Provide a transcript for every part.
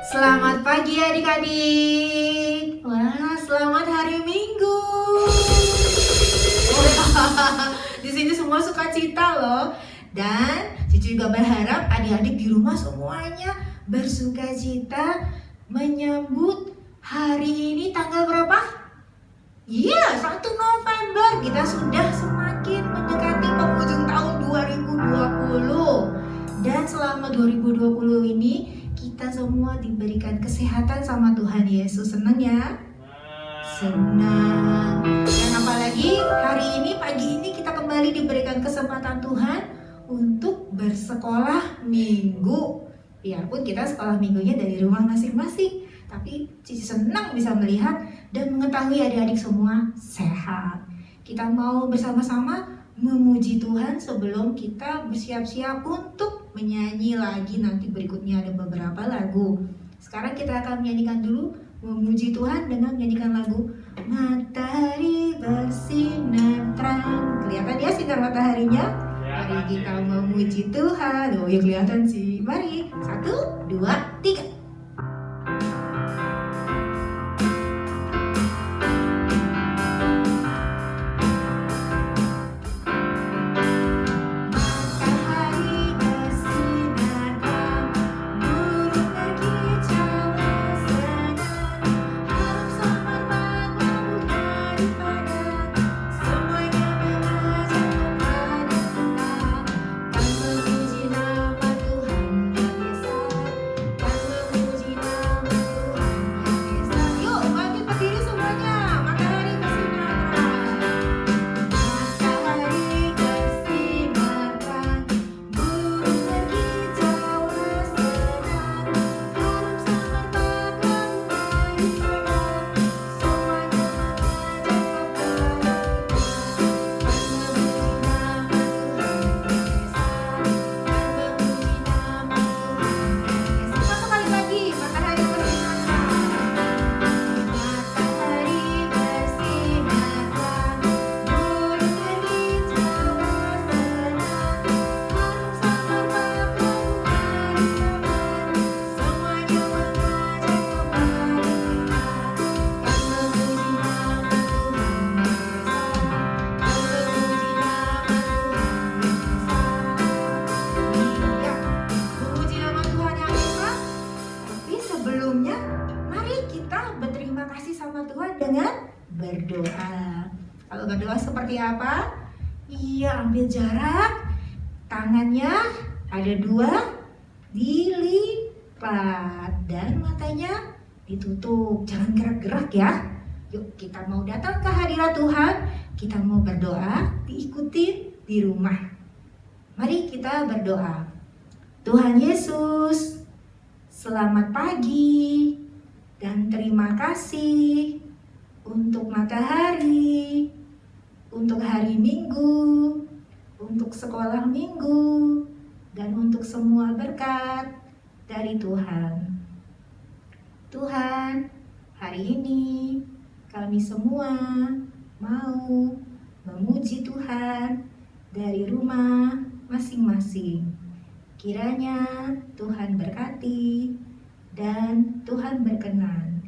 Selamat pagi adik-adik. Wah, selamat hari Minggu. Di sini semua suka cita loh. Dan Cici juga berharap adik-adik di rumah semuanya bersuka cita menyambut hari ini tanggal berapa? Iya, 1 November. Kita sudah semakin mendekati penghujung tahun 2020. Dan selama 2020 ini kita semua diberikan kesehatan sama Tuhan Yesus. Senang ya? Senang. Dan apalagi hari ini, pagi ini kita kembali diberikan kesempatan Tuhan untuk bersekolah minggu. Biarpun kita sekolah minggunya dari rumah masing-masing, tapi Cici senang bisa melihat dan mengetahui adik-adik semua sehat. Kita mau bersama-sama memuji Tuhan sebelum kita bersiap-siap untuk menyanyi lagi. Nanti berikutnya ada beberapa lagu. Sekarang kita akan menyanyikan dulu, memuji Tuhan dengan menyanyikan lagu Matahari Bersinar Terang. Kelihatan ya sinar mataharinya? Mari kita memuji Tuhan. Oh ya kelihatan sih. Mari, 1, 2, 3. Dengan berdoa. Kalau berdoa seperti apa? Iya, ambil jarak, tangannya ada 2, dilipat dan matanya ditutup. Jangan gerak-gerak ya. Yuk kita mau datang ke hadirat Tuhan, kita mau berdoa, diikuti di rumah. Mari kita berdoa. Tuhan Yesus, selamat pagi dan terima kasih untuk matahari, untuk hari Minggu, untuk sekolah Minggu, dan untuk semua berkat dari Tuhan. Tuhan, hari ini kami semua mau memuji Tuhan dari rumah masing-masing. Kiranya Tuhan berkati dan Tuhan berkenan.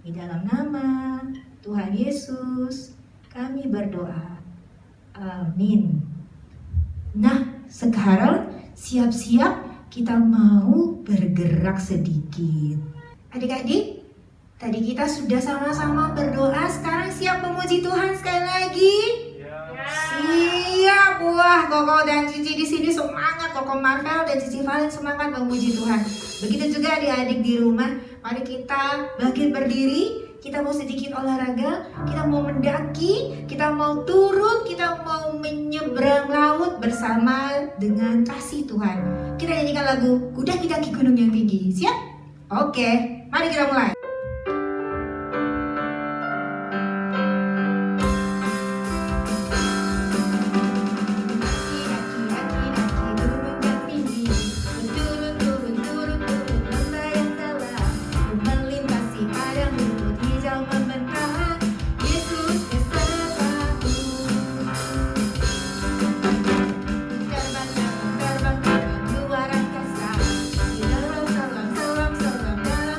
Di dalam nama Tuhan Yesus kami berdoa. Amin. Nah, sekarang siap-siap kita mau bergerak sedikit. Adik-adik, tadi kita sudah sama-sama berdoa. Sekarang siap memuji Tuhan sekali lagi? Siap. Wah, Koko dan Cici di sini semangat. Koko Marvel dan Cici Valen semangat memuji Tuhan. Begitu juga adik-adik di rumah. Mari kita bangkit berdiri. Kita mau sedikit olahraga, kita mau mendaki, kita mau turun, kita mau menyeberang laut bersama dengan kasih Tuhan. Kita nyanyikan lagu Kudaki-daki Gunung yang Tinggi. Siap? Oke, mari kita mulai. Terbang, terbang, luar angkasa. Di dalam selam, selam, selam dalam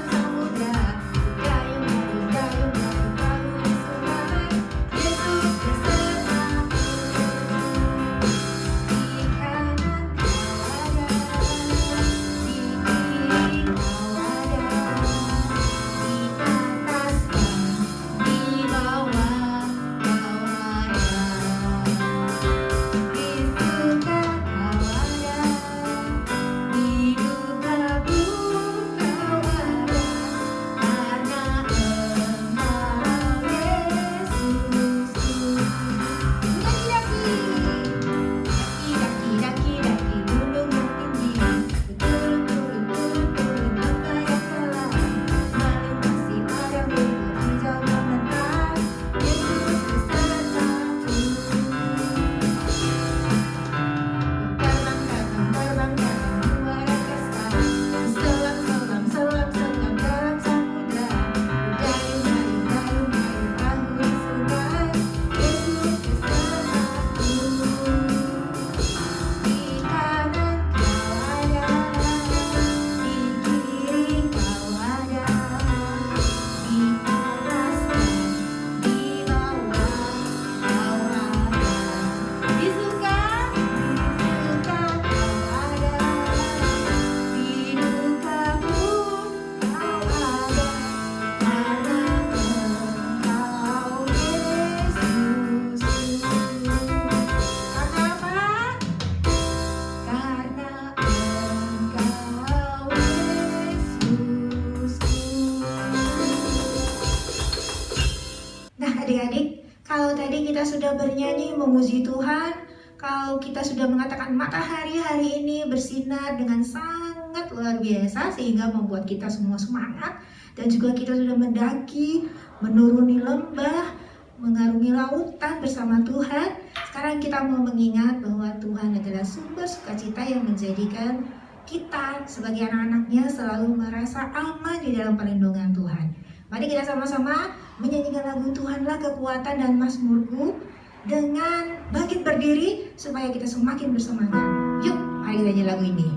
tadi kita sudah bernyanyi memuji Tuhan. Kalau kita sudah mengatakan matahari hari ini bersinar dengan sangat luar biasa sehingga membuat kita semua semangat. Dan juga kita sudah mendaki, menuruni lembah, mengarungi lautan bersama Tuhan. Sekarang kita mau mengingat bahwa Tuhan adalah sumber sukacita yang menjadikan kita sebagai anak-anaknya selalu merasa aman di dalam perlindungan Tuhan. Mari kita sama-sama menyanyikan lagu Tuhanlah Kekuatan dan Mazmurku dengan bangkit berdiri supaya kita semakin bersemangat. Yuk, mari kita nyanyi lagu ini.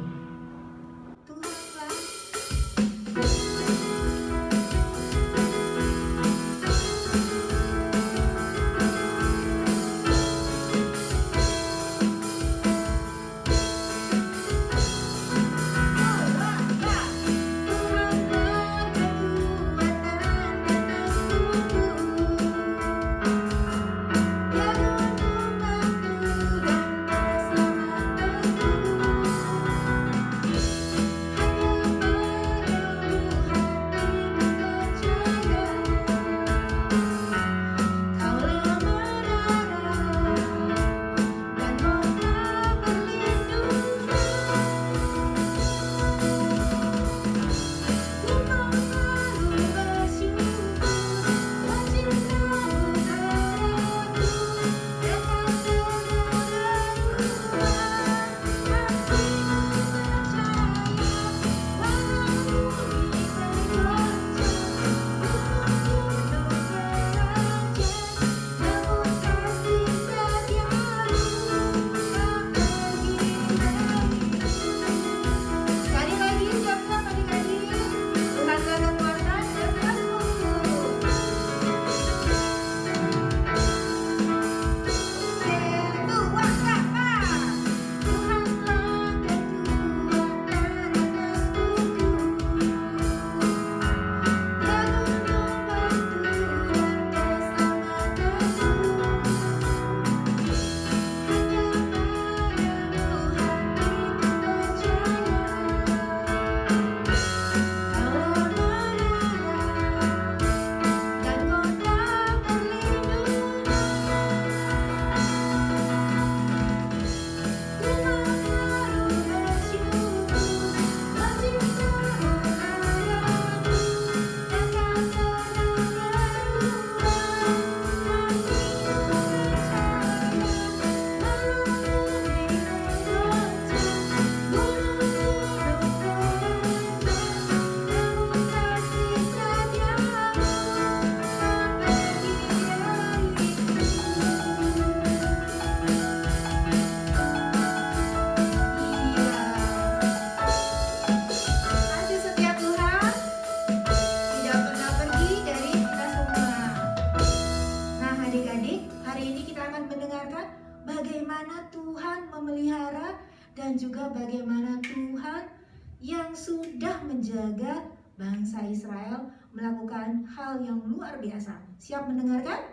Bagaimana Tuhan memelihara dan juga bagaimana Tuhan yang sudah menjaga bangsa Israel melakukan hal yang luar biasa. Siap mendengarkan?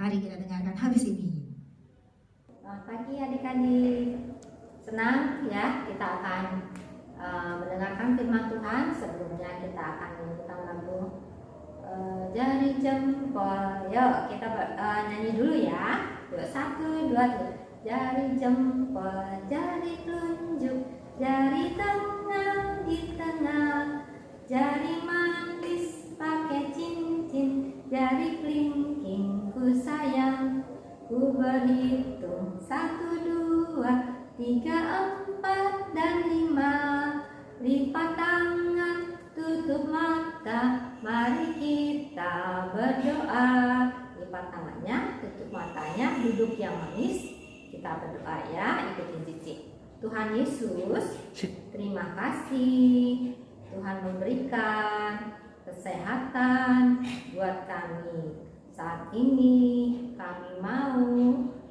Mari kita dengarkan habis ini. Selamat pagi adik-adik. Senang ya kita akan mendengarkan firman Tuhan. Sebelumnya kita akan menyanyikan lagu Jari Jempol. Yuk kita nyanyi dulu ya. Yuk 1, 2, 3. Jari jempol, jari telunjuk, jari tengah di tengah, jari manis pakai cincin, jari kelingking ku sayang. Ku berhitung 1, 2, 3, 4 dan 5. Lipat tangan, tutup mata, mari kita berdoa. Lipat tangannya, tutup matanya, duduk yang manis. Kita berdoa ya, ikutin Cici. Tuhan Yesus, terima kasih Tuhan memberikan kesehatan buat kami. Saat ini kami mau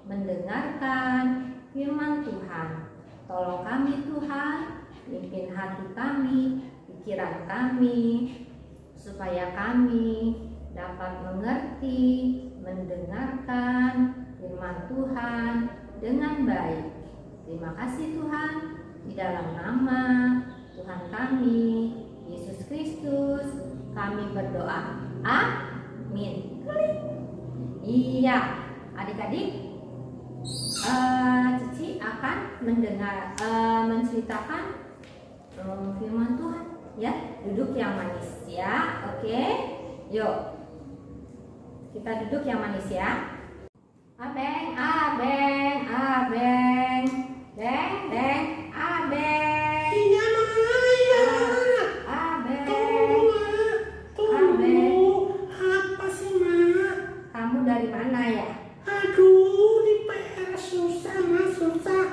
mendengarkan firman Tuhan. Tolong kami Tuhan, pimpin hati kami, pikiran kami, supaya kami dapat mengerti, mendengarkan firman Tuhan dengan baik. Terima kasih Tuhan, di dalam nama Tuhan kami, Yesus Kristus, kami berdoa. Amin. Iya, Adik-adik, Cici akan menceritakan firman Tuhan. Ya, duduk yang manis ya. Oke, yuk kita duduk yang manis ya. Abeng, abeng, abeng, beng, beng, abeng. Iya, Maya. Abeng, Tunggu. Apa sih, Ma? kamu dari mana ya? Aduh, di PR susah, Ma. Susah.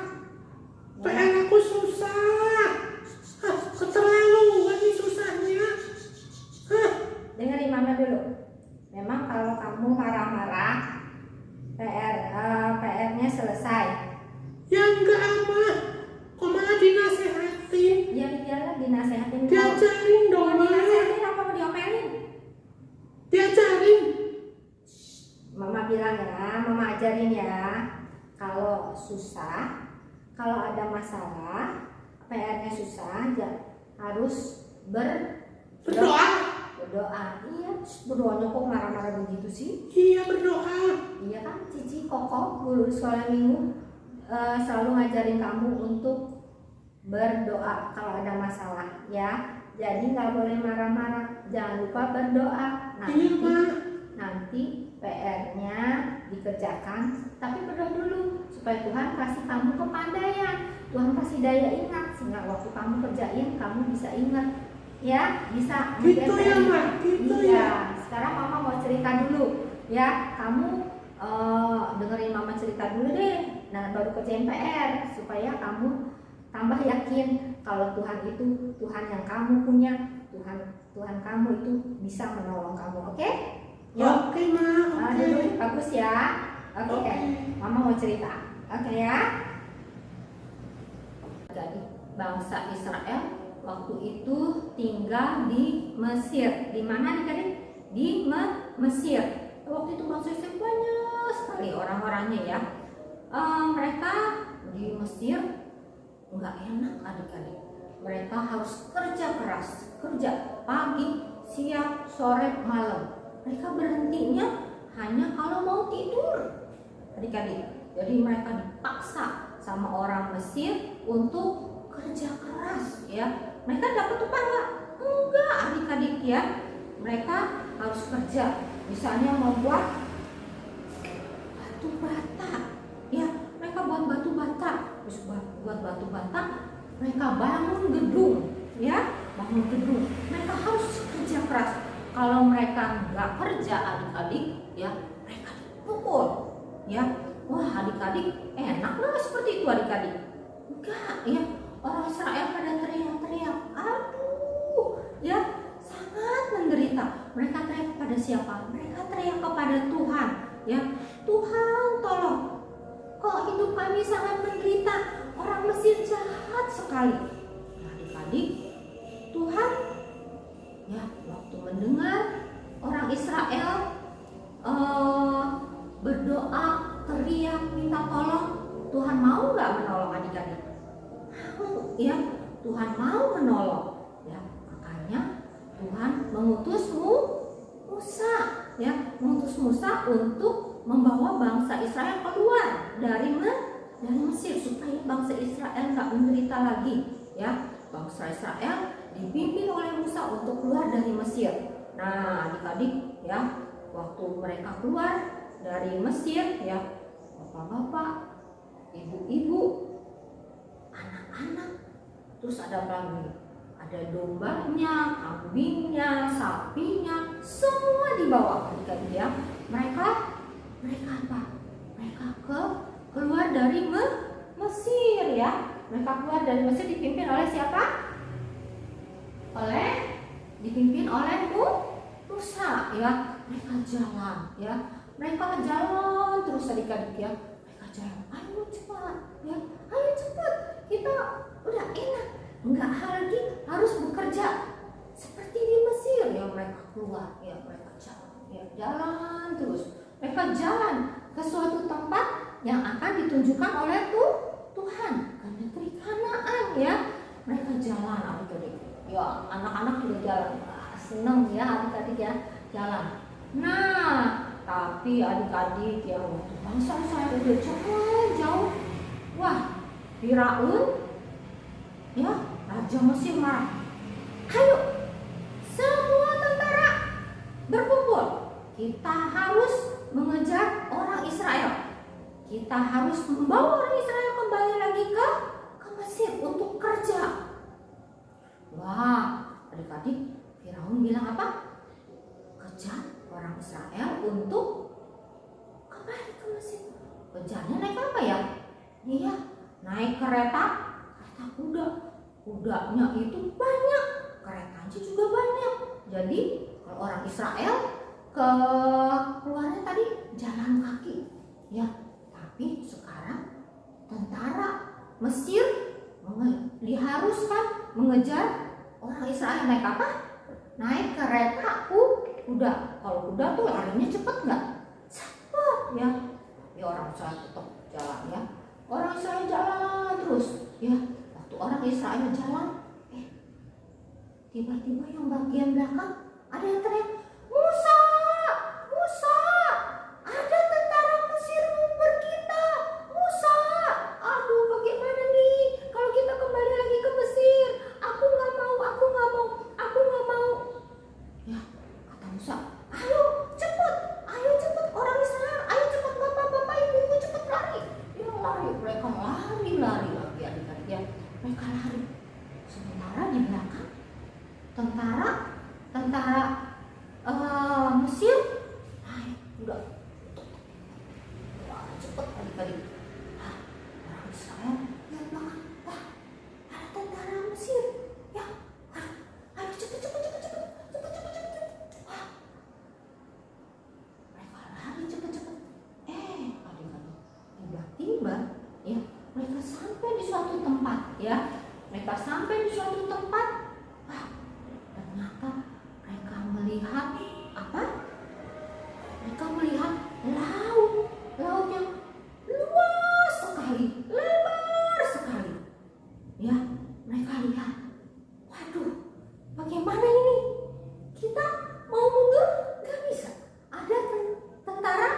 PR aku susah. Keterlaluan nih susahnya. Dengerin mama dulu. Memang kalau kamu marah-marah, PR-nya selesai. Ya enggak, Ma. Kok malah dinasehatin? Ya biarlah dinasehatin. Diajarin dong, Mau Ma. dinasehatin apa mau diomelin? Diajarin. Mama bilang ya, mama ajarin ya. Kalau susah, kalau ada masalah, PR-nya susah, harus Berdoa. berdoa. Iya, berdoanya kok marah-marah begitu sih? Iya, berdoa. Iya kan, Cici Koko guru sekolah minggu selalu ngajarin kamu untuk berdoa kalau ada masalah ya. Jadi nggak boleh marah-marah, jangan lupa berdoa. Iya, Ma. Nanti PR-nya dikerjakan, tapi berdoa dulu supaya Tuhan kasih kamu kepandaian, Tuhan kasih daya ingat sehingga waktu kamu kerjain kamu bisa ingat. Ya, bisa. Gitu ya, Ma. Gitu Iya. ya. Sekarang mama mau cerita dulu ya. Kamu dengerin mama cerita dulu deh. Nah, baru kerjain PR supaya kamu tambah yakin kalau Tuhan itu Tuhan yang kamu punya. Tuhan kamu itu bisa menolong kamu. Oke? Yuk. Oke, Ma. Oke. Duduk bagus ya. Oke. Oke. Mama mau cerita. Oke ya. Jadi bangsa Israel waktu itu tinggal di Mesir. Di mana nih? Di Mesir. Waktu itu bangsa Israel banyak sekali orang-orangnya ya. Mereka di Mesir nggak enak adik-adik. Mereka harus kerja keras, kerja pagi, siang, sore, malam. Mereka berhentinya hanya kalau mau tidur, adik-adik. Jadi mereka dipaksa sama orang Mesir untuk kerja keras ya. Mereka dapat upah nggak? Enggak, adik-adik ya. Mereka harus kerja. Misalnya mau buat batu bata, ya. Mereka buat batu bata, terus buat batu bata. Mereka bangun gedung, ya. Bangun gedung. Mereka harus kerja keras. Kalau mereka nggak kerja, adik-adik, ya, mereka dipukul, ya. Wah, adik-adik, enak nggak seperti itu adik-adik? Enggak, ya. Orang Israel pada teriak-teriak, aduh, ya, sangat menderita. Mereka teriak kepada siapa? Mereka teriak kepada Tuhan, ya. Tuhan, tolong. Kok hidup kami sangat menderita? Orang Mesir jahat sekali. Nah, adik-adik, Tuhan, ya, waktu mendengar orang Israel berdoa, teriak, minta tolong, Tuhan mau nggak menolong adik-adik? Mau, ya. Tuhan mau menolong, ya. Makanya Tuhan mengutus Musa, ya, mengutus Musa untuk membawa bangsa Israel keluar dari Mesir supaya bangsa Israel nggak menderita lagi, ya. Bangsa Israel dipimpin oleh Musa untuk keluar dari Mesir. Nah, adik-adik, ya, waktu mereka keluar dari Mesir, ya, bapak-bapak, ibu-ibu, anak-anak, terus ada apa lagi? Ada dombanya, kambingnya, sapinya, semua dibawa adik-adik ya. Mereka apa? Mereka keluar dari Mesir ya. Mereka keluar dari Mesir dipimpin oleh siapa? Dipimpin oleh Musa ya. Mereka jalan ya. Mereka jalan terus adik-adik ya. Mereka jalan. Ayo cepat ya. Ayo cepat. Kita udah enak. Enggak lagi harus bekerja seperti di Mesir ya. Mereka keluar ya. Mereka jalan ya. Jalan terus. Mereka jalan ke suatu tempat yang akan ditunjukkan oleh Tuhan, ke negeri Kanaan ya. Mereka jalan adik-adik. Ya, anak-anak juga jalan. Seneng ya adik-adik ya, jalan. Nah, Tapi adik-adik ya, waktu bangsa Israel udah jauh, wah, Firaun ya, raja Mesir marah. Ayo, semua tentara berkumpul. Kita harus mengejar orang Israel. Kita harus membawa orang Israel kembali lagi ke Mesir untuk kerja. Wah, adik-adik, Firaun bilang apa? Kejar orang Israel untuk kembali ke Mesir. Kejarnya naik apa ya? Iya, naik kereta kuda. Kudanya itu banyak, keretanya juga banyak. Jadi kalau orang Israel keluarnya tadi jalan kaki, ya. Tapi sekarang tentara Mesir diharuskan mengejar orang Israel naik apa? Naik kereta kuda. Kalau kuda tuh larinya cepet nggak? Cepet ya. Ya orang Israel tetap jalan ya. Orang Israel jalan terus ya. Waktu orang Israel jalan, tiba-tiba yang bagian belakang ada yang teriak, Musa, Musa, ada tentara Mesir ngumpet kita, Musa. Aduh, bagaimana nih kalau kita kembali lagi ke Mesir? Aku nggak mau. Ya, kata Musa, ayo cepet, orang Israel, ayo cepet bapak, ibu, cepet lari. Ya lari, mereka lari lagi adik-adik ya, mereka lari. Sementara di belakang tentara Mesir naik kuda. Wah, cepet adik-adik. Orang Israel lihat belakang, wah, ada tentara Mesir. Ya, ayo cepet. Wah, mereka lari cepet. Adik-adik, tiba-tiba ya, mereka sampai di suatu tempat ya. Wah, ternyata mereka melihat apa? Mereka melihat laut yang luas sekali, lebar sekali. Ya, mereka lihat, waduh, bagaimana ini? Kita mau mundur gak bisa. Ada tentara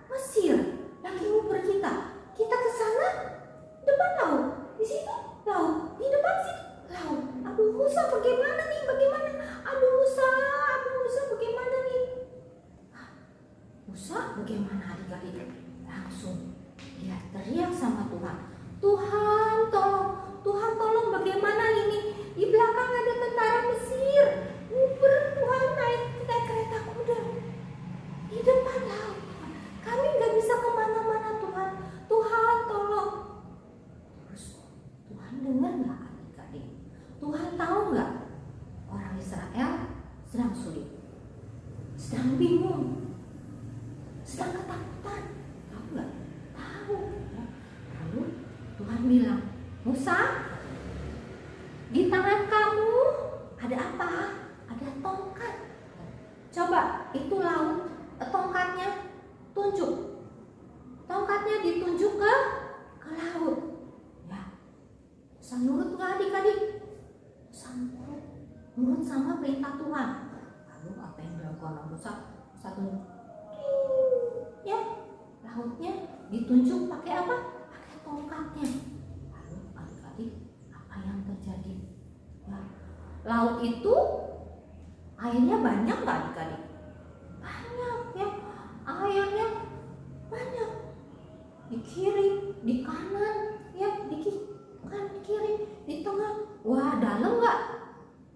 Mesir lagi ngumpet kita. Kita ke sana, depan laut, di situ laut, di depan sini laut. Aduh Musa, bagaimana nih? Aduh Musa, bagaimana nih? Musa, bagaimana adik-adik? Langsung dia teriak sama Tuhan. Tuhan tolong, bagaimana ini? Di belakang ada tentara Mesir. Ngumpet, Tuhan, naik kereta kuda. Di depan laut, Tuhan. Kami nggak bisa kemana-mana, Tuhan. Tuhan tolong. Terus Tuhan dengar nggak adik-adik? Tuhan tahu nggak? Orang Israel sedang sulit, sedang bingung, sedang ketakutan. Tahu nggak? Tahu. Lalu Tuhan bilang, Musa, di tangan kamu ada apa? Ada tongkat. Coba itu laut, tongkatnya tunjuk. Tongkatnya ditunjuk ke laut. Ya, bisa nurut nggak adik-adik? Bisa nurut sama perintah Tuhan. Lalu apa yang dilakukan Musa? Tunjuk. Ya, lautnya ditunjuk pakai apa? Pakai tongkatnya. Lalu adik-adik, apa yang terjadi? Ya, laut itu airnya banyak nggak adik-adik? Banyak ya, airnya banyak. Di kiri, di kanan, ya di kiri, di tengah. Wah, dalam nggak?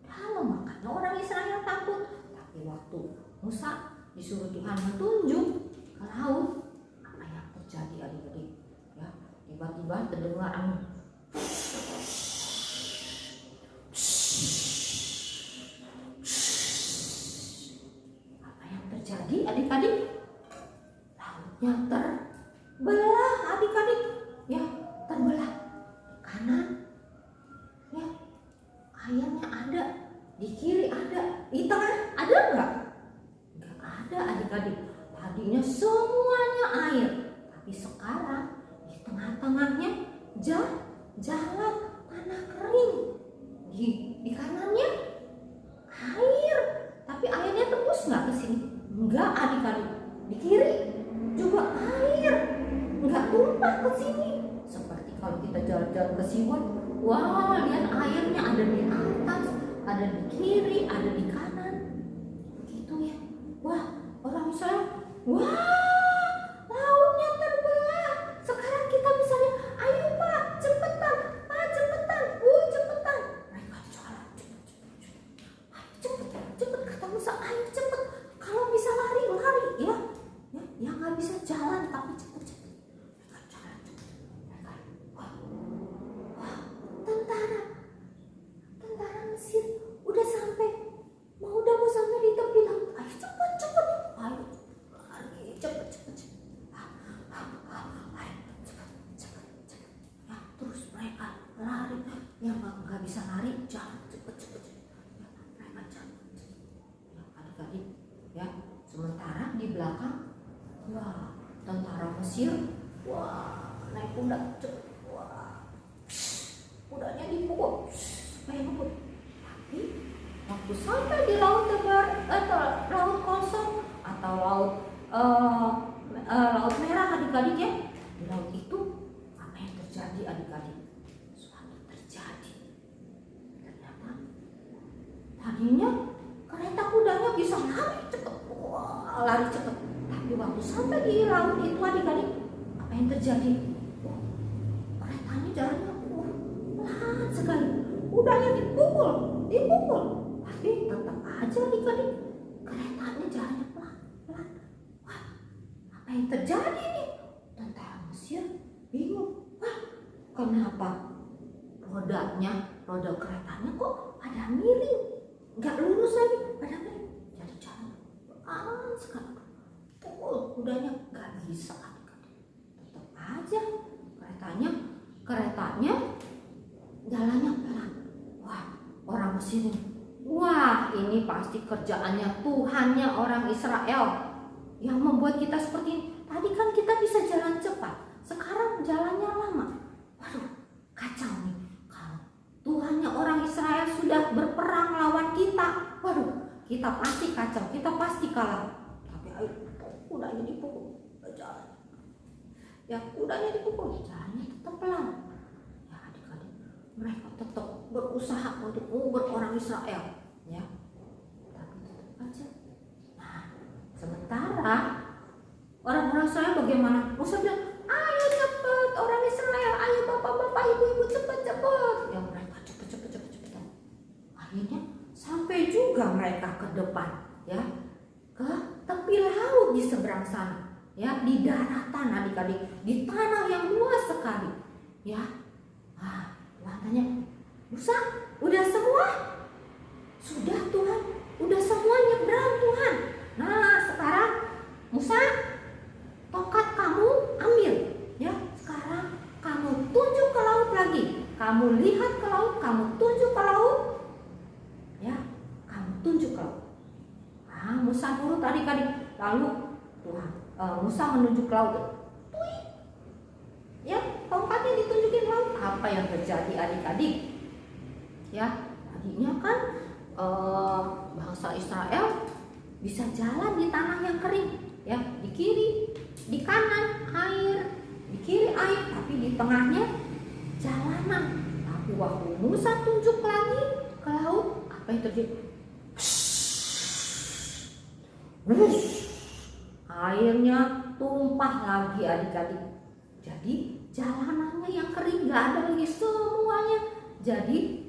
Dalam, makanya orang Israel takut. Tapi waktu Musa disuruh Tuhan menunjuk ke laut, apa yang terjadi adik-adik? Ya, tiba-tiba terdengar angin. Apa yang terjadi adik-adik? Lautnya terbelah adik-adik. Ya, terbelah. Kanan, ya, airnya ada. Di kiri ada. Di tengah ada nggak? Nggak ada adik-adik. Tadinya semuanya air, tapi sekarang di tengah-tengahnya jalan tanah kering. Di kanannya air, tapi airnya tembus nggak ke sini? Enggak adik-adik. Di kiri lewat sini. Seperti kalau kita jalan-jalan ke Siwon, wah lihat airnya ada di atas, ada di kiri, ada di kanan, begitu ya. Wah orang Israel, wah lautnya terbelah. Sekarang kita bisa lihat, ayo Pak cepetan, Pak cepetan, cepetan. Mereka jalan cepet, kata Musa, ayo cepet. Kalau bisa lari ya, yang nggak bisa jalan tapi cepet. Mereka jalan cepet. Mereka, wah, tentara Mesir udah mau sampai di tepi laut. Ayo cepet, ayo lari cepet. Ayo cepet. Ya, terus mereka lari, yang nggak bisa lari jalan cepet. Ya, mereka jalan. Ya, adik-adik, ya. Sementara di belakang, wah, tentara Mesir, wah, naik kuda cepet, wah, kudanya dipukul supaya ngebut. Tapi waktu sampai di laut laut kosong atau laut merah adik-adik ya, di laut itu apa yang terjadi adik-adik? Suatu terjadi. Ternyata tadinya kereta kudanya bisa lari cepet, wah lari cepet. Tapi waktu sampai di laut itu adik-adik, apa yang terjadi? Wah, keretanya jalannya pelan sekali. Kudanya dipukul. Tapi tetap aja adik-adik, keretanya jalannya pelan. Wah, apa yang terjadi nih? Tentara Mesir bingung. Wah, kenapa roda keretanya kok pada miring? Nggak lurus lagi, pada miring. Jadi jalan pelan sekali. Pukul kudanya nggak bisa adik-adik. Tetap aja keretanya jalannya pelan. Wah, orang Mesir ini, wah ini pasti kerjaannya Tuhannya orang Israel yang membuat kita seperti ini. Tadi kan kita bisa jalan cepat, sekarang jalannya lama. Waduh, kacau nih. Kalau Tuhannya orang Israel sudah berperang lawan kita, waduh, kita pasti kacau, kita pasti kalah. Tapi ayo, kudanya dipukul, jalan. Ya, kudanya dipukul, jalannya tetap pelan. Ya, adik-adik, mereka tetap berusaha untuk mengubur orang Israel, ya. Tapi tetap aja. Nah, sementara orang-orang Israel bagaimana? Musa bilang, ayo cepet orang Israel, ayo bapak-bapak, ibu-ibu cepet. Ya mereka cepet. Akhirnya sampai juga mereka ke depan, ya, ke tepi laut di seberang sana, ya, di daratan adik-adik, di tanah yang luas sekali, ya. Ah, Tuhan tanya, Musa, udah semua? Sudah Tuhan, udah semua nyebrang Tuhan. Nah sekarang Musa, tongkat kamu ambil, ya. Sekarang kamu tuju ke laut lagi. Kamu lihat ke laut, kamu tuju ke laut, ya. Kamu tunjuk ke laut. Nah, Musa nurut adik-adik. Lalu Musa menuju ke laut. Tuih. Ya, tongkatnya ditunjukin laut. Apa yang terjadi adik-adik? Ya, tadinya kan bangsa Israel bisa jalan di tanah yang kering, ya, di kiri, di kanan air, di kiri air, tapi di tengahnya jalanan. Tapi waktu Musa tunjuk lagi ke laut, apa yang terjadi? Airnya tumpah lagi adik-adik. Jadi jalanannya yang kering gak ada lagi, semuanya jadi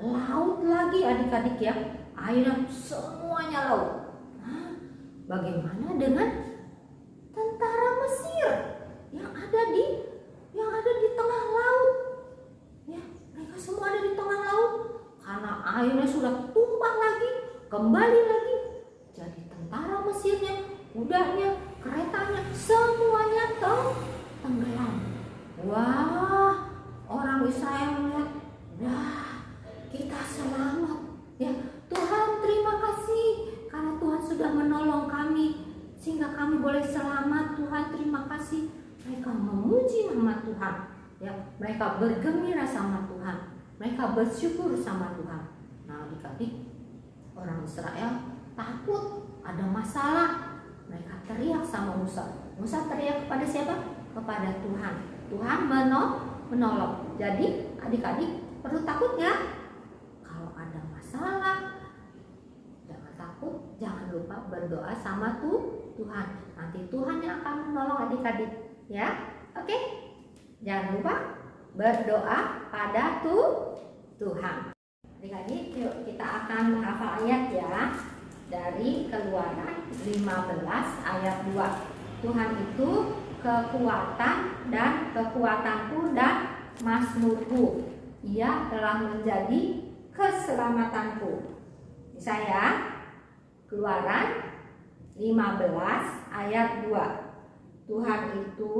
laut lagi adik-adik, ya. Airnya semuanya laut. Nah, bagaimana dengan tentara Mesir yang ada di tengah laut? Ya, mereka semua ada di tengah laut karena airnya sudah tumpah lagi, kembali lagi. Jadi tentara Mesirnya, kudanya, keretanya, semuanya tenggelam. Wah, orang Israel melihat, wah, kita selamat, ya. Tuhan terima kasih karena Tuhan sudah menolong kami sehingga kami boleh selamat. Tuhan terima kasih. Mereka memuji nama Tuhan, ya. Mereka bergembira sama Tuhan, mereka bersyukur sama Tuhan. Nah, adik-adik, orang Israel takut ada masalah. Mereka teriak sama Musa. Musa teriak kepada siapa? kepada Tuhan. Tuhan menolong. Jadi adik-adik perlu takut nggak? Kalau ada masalah, jangan takut, jangan lupa berdoa sama Tuhan. Nanti Tuhan yang akan menolong adik-adik, ya. Oke? Jangan lupa berdoa pada Tuhan. Adik-adik, yuk kita akan menghafal ayat ya. Dari Keluaran 15 ayat 2. Tuhan itu kekuatan dan kekuatanku dan mazmurku. Ia telah menjadi keselamatanku. Bisa ya? Keluaran 15 ayat 2. Tuhan itu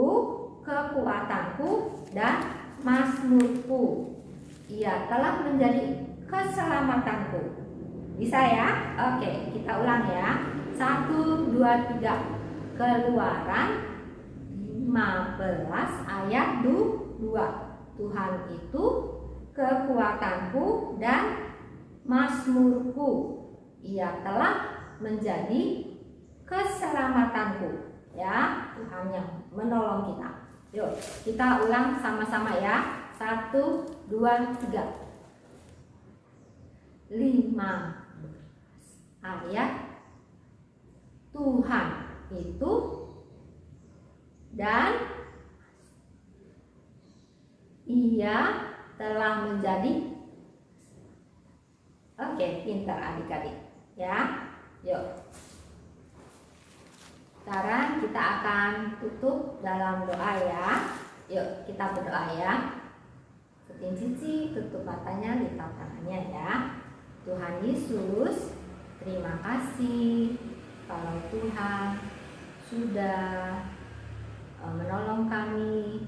kekuatanku dan mazmurku. Ia telah menjadi keselamatanku. Bisa ya? Oke, kita ulang ya. 1, 2, 3. Keluaran 15 ayat 2. Tuhan itu kekuatanku dan mazmurku. Ia telah menjadi keselamatanku. Ya, Tuhan yang menolong kita. Yuk, kita ulang sama-sama ya. 1, 2, 3. 15 ayat Tuhan itu dan ia telah menjadi. Oke, pintar adik-adik ya. Yuk, sekarang kita akan tutup dalam doa ya. Yuk kita berdoa ya. Keting cici, tutup matanya, lipat tangannya ya. Tuhan Yesus, terima kasih kalau Tuhan sudah menolong kami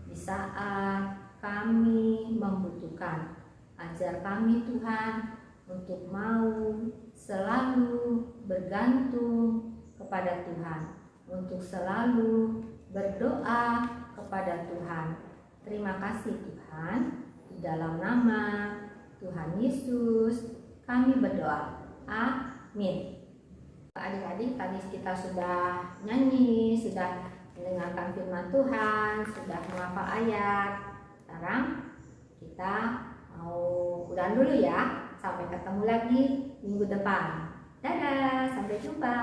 di saat kami membutuhkan. Ajar kami Tuhan untuk mau selalu bergantung kepada Tuhan, untuk selalu berdoa kepada Tuhan. Terima kasih Tuhan, di dalam nama Tuhan Yesus kami berdoa. Amin. Adik-adik, tadi kita sudah nyanyi, sudah mendengarkan firman Tuhan, sudah menghafal ayat. Sekarang kita mau udahan dulu ya. Sampai ketemu lagi minggu depan. Dadah, sampai jumpa.